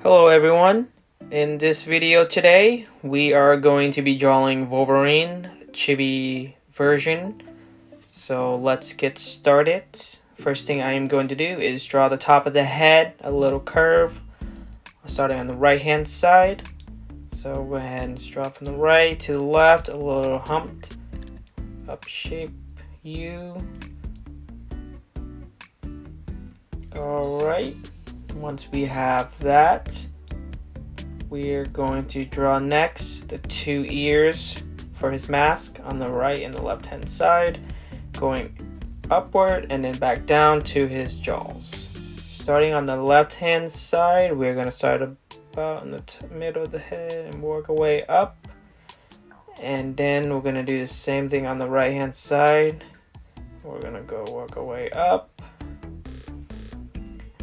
Hello everyone. In this video today, we are going to be drawing Wolverine chibi version. So let's get started. First thing I am going to do is draw the top of the head, a little curve, starting on the right hand side. So go ahead and draw from the right to the left, a little humped up shape U. Alright. Once we have that, we are going to draw next the two ears for his mask on the right and the left hand side, going upward and then back down to his jaws. Starting on the left hand side, we're going to start about in the middle of the head and work our way up, and then we're going to do the same thing on the right hand side. We're going to go work our way up.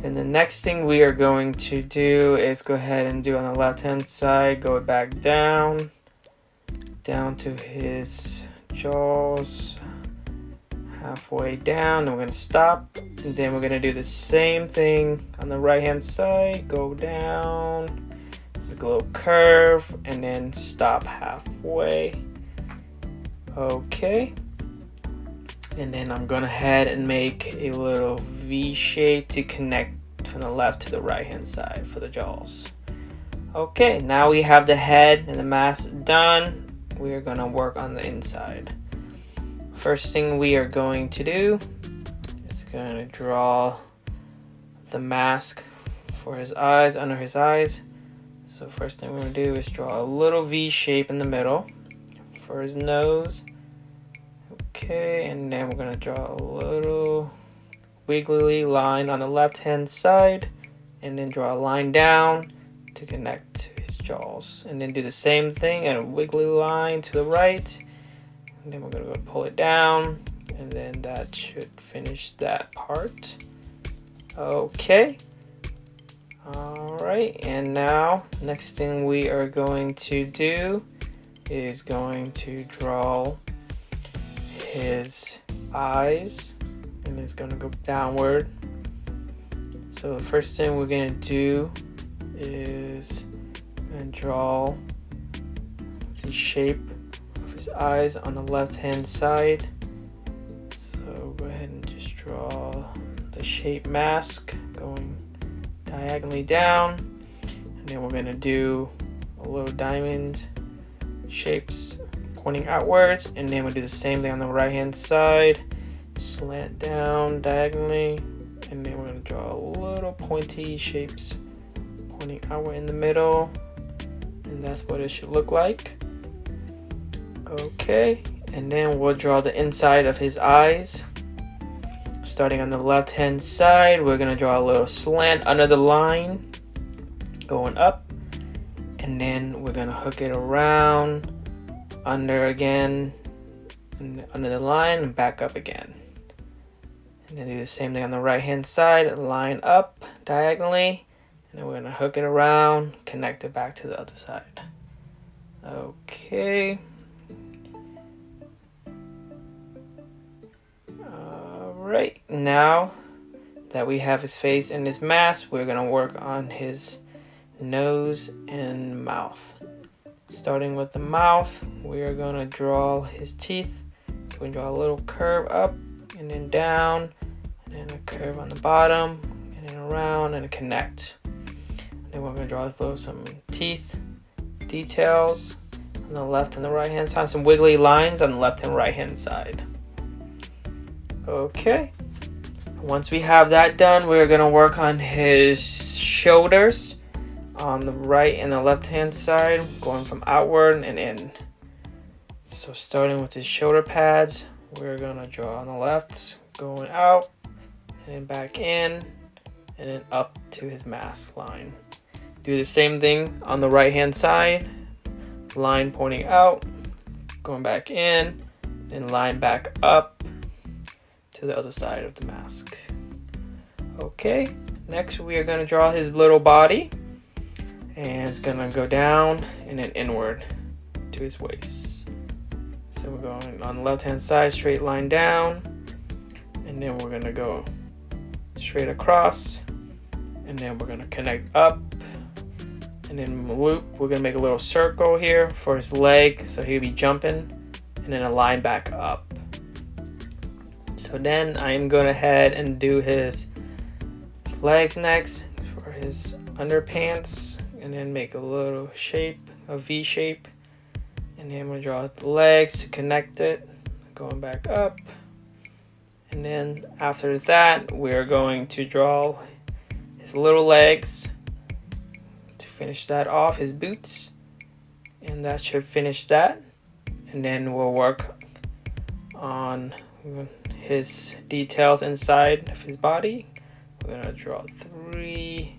And the next thing we are going to do is go ahead and do on the left hand side, go back down to his jaws, halfway down, and we're going to stop. And then we're going to do the same thing on the right hand side, go down, make a little curve, and then stop halfway. Okay. And then I'm going to head and make a little V shape to connect from the left to the right hand side for the jaws. Okay, now we have the head and the mask done. We are going to work on the inside. First thing we are going to do is going to draw the mask for his eyes, under his eyes. So first thing we're going to do is draw a little V shape in the middle for his nose. Okay, and then we're going to draw a little wiggly line on the left hand side, and then draw a line down to connect to his jaws, and then do the same thing and a wiggly line to the right, and then we're going to go pull it down, and then that should finish that part. Okay, alright, and now next thing we are going to do is going to draw his eyes, and it's going to go downward. So the first thing we're going to do is draw the shape of his eyes on the left hand side. So go ahead and just draw the shape mask going diagonally down, and then we're going to do a little diamond shapes pointing outwards, and then we'll do the same thing on the right hand side, slant down diagonally, and then we're going to draw a little pointy shapes pointing outward in the middle, and that's what it should look like. Okay, and then we'll draw the inside of his eyes. Starting on the left hand side, we're going to draw a little slant under the line going up, and then we're going to hook it around under again, and under the line, and back up again, and then do the same thing on the right hand side, line up diagonally, and then we're going to hook it around, connect it back to the other side. Okay, alright, now that we have his face and his mask, we're going to work on his nose and mouth. Starting with the mouth, we are going to draw his teeth. So we draw a little curve up and then down, and then a curve on the bottom, and then around and a connect. And then we're going to draw some teeth details on the left and the right hand side, some wiggly lines on the left and right hand side. Okay, once we have that done, we're going to work on his shoulders on the right and the left hand side, going from outward and in. So starting with his shoulder pads, we're going to draw on the left, going out and then back in, and then up to his mask line. Do the same thing on the right hand side, line pointing out, going back in, and line back up to the other side of the mask. Okay, next we are going to draw his little body. And it's gonna go down and then inward to his waist. So we're going on the left hand side, straight line down, and then we're gonna go straight across, and then we're going to connect up and then loop. We're gonna make a little circle here for his leg, so he'll be jumping, and then a line back up. So then I'm going ahead and do his legs next for his underpants, and then make a little shape, a V shape, and then we'll draw the legs to connect it, going back up. And then after that, we're going to draw his little legs to finish that off, his boots, and that should finish that. And then we'll work on his details inside of his body. We're gonna draw 3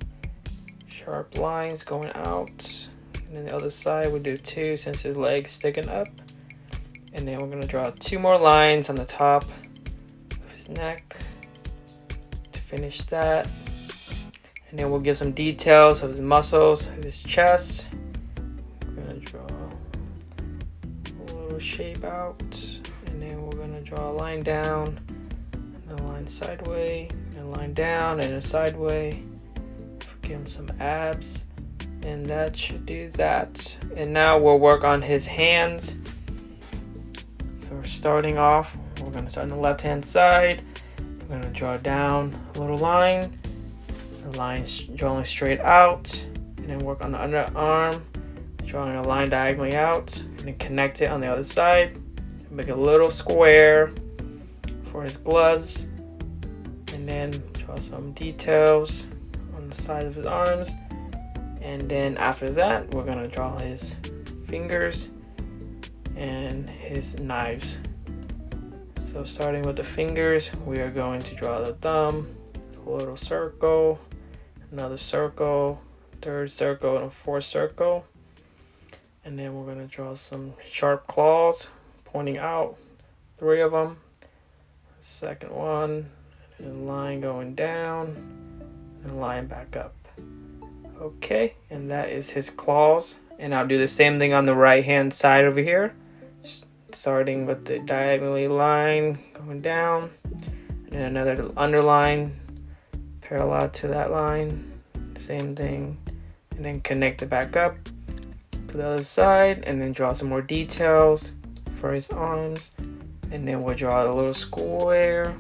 sharp lines going out, and then the other side we'll do 2 since his leg's sticking up. And then we're gonna draw 2 more lines on the top of his neck to finish that. And then we'll give some details of his muscles, of his chest. We're gonna draw a little shape out, and then we're gonna draw a line down, and a line sideways, and a line down, and a sideways. Give him some abs, and that should do that. And now we'll work on his hands. So we're starting off, we're gonna start on the left hand side. We're gonna draw down a little line, the line drawing straight out, and then work on the underarm, drawing a line diagonally out, and then connect it on the other side. Make a little square for his gloves, and then draw some details on the side of his arms. And then after that, we're gonna draw his fingers and his knives. So starting with the fingers, we are going to draw the thumb, a little circle, another circle, third circle, and a fourth circle. And then we're gonna draw some sharp claws pointing out, 3 of them. The second one, and a line going down, and a line back up. Okay, and that is his claws. And I'll do the same thing on the right hand side over here, starting with the diagonally line going down, and then another underline parallel to that line, same thing, and then connect it back up to the other side, and then draw some more details for his arms. And then we'll draw a little square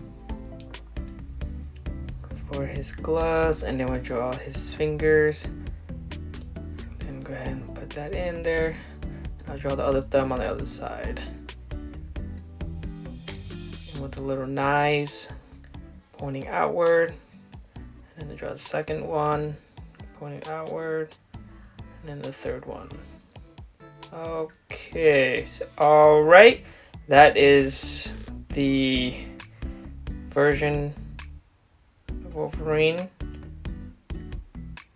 for his gloves, and then we'll draw his fingers, and go ahead and put that in there. I'll draw the other thumb on the other side, and with the little knives pointing outward, and then draw the second one pointing outward, and then the third one. Okay, so all right, that is the version of Wolverine.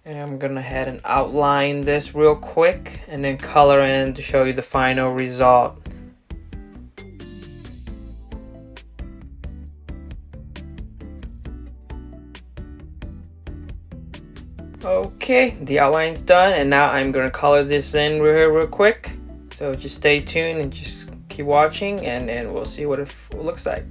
And I'm gonna head and outline this real quick, and then color in to show you the final result. Okay, the outline's done, and now I'm gonna color this in real quick. So just stay tuned and just keep watching, and then we'll see what it looks like.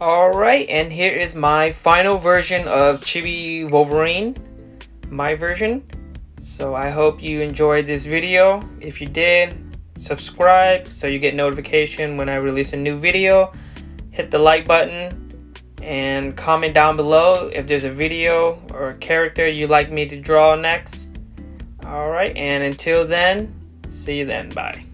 Alright, and here is my final version of Chibi Wolverine, my version. So I hope you enjoyed this video. If you did, subscribe so you get notification when I release a new video. Hit the like button and comment down below if there's a video or a character you'd like me to draw next. Alright, and until then, see you then. Bye.